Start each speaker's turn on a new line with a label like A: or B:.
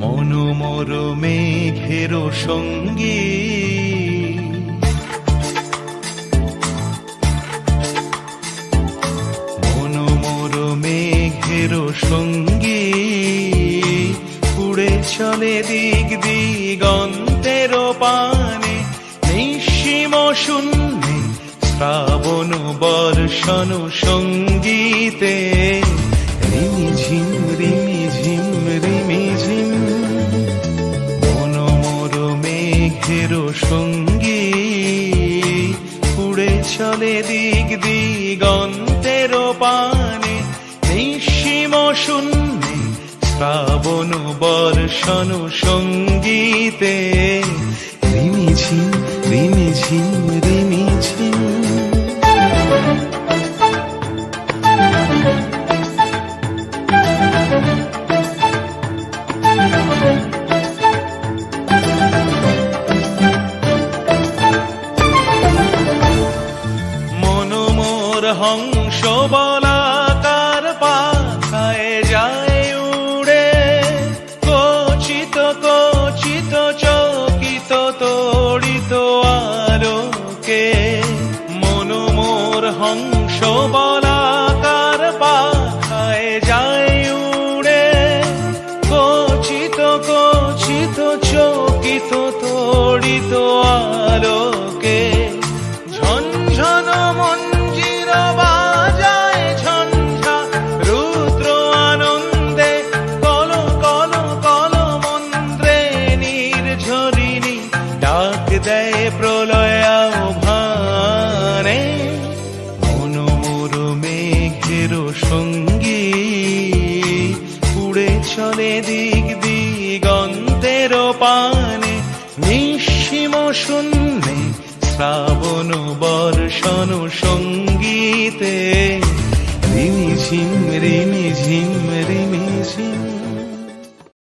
A: মনোমর মেঘের সঙ্গী মনোমর মেঘের সঙ্গী উড়ে চলে দিক দিগন্তের পানে নিঃসীম শূন্যে শ্রাবণ বর্ষণ সঙ্গীতে রিমিঝিম রিমিঝিম রিমিঝিম মনোমর মেঘের সঙ্গী উড়ে চলে দিক দিগন্তের পানে নিঃসীম শূন্যে শ্রাবণ বর্ষণ সঙ্গীতে রিমিঝিম রিমিঝিম রিমিঝিম মনোমর হংস বলাকার পাখায় যায় উড়ে কচিত কচিত চকিত তড়িত আলোকে মনোমর হংস বলাকার পাখায় যায় উড়ে কচিত কচিত চকিত তড়িত আলোকে ঝনঝন মঞ্জির বাজায় ঝঞ্ঝা রুদ্র আনন্দে কল কল কল মন্ত্রে নির্ঝরিণী ডাক দেয় প্রলয় আহ্বানে মনোমর মেঘের সঙ্গী উড়ে চলে দিক দিগন্তের পানে নিঃসীম শূন্যে শ্রাবণ বর্ষণ সঙ্গীতে রিমিঝিম রিমিঝিম রিমিঝিম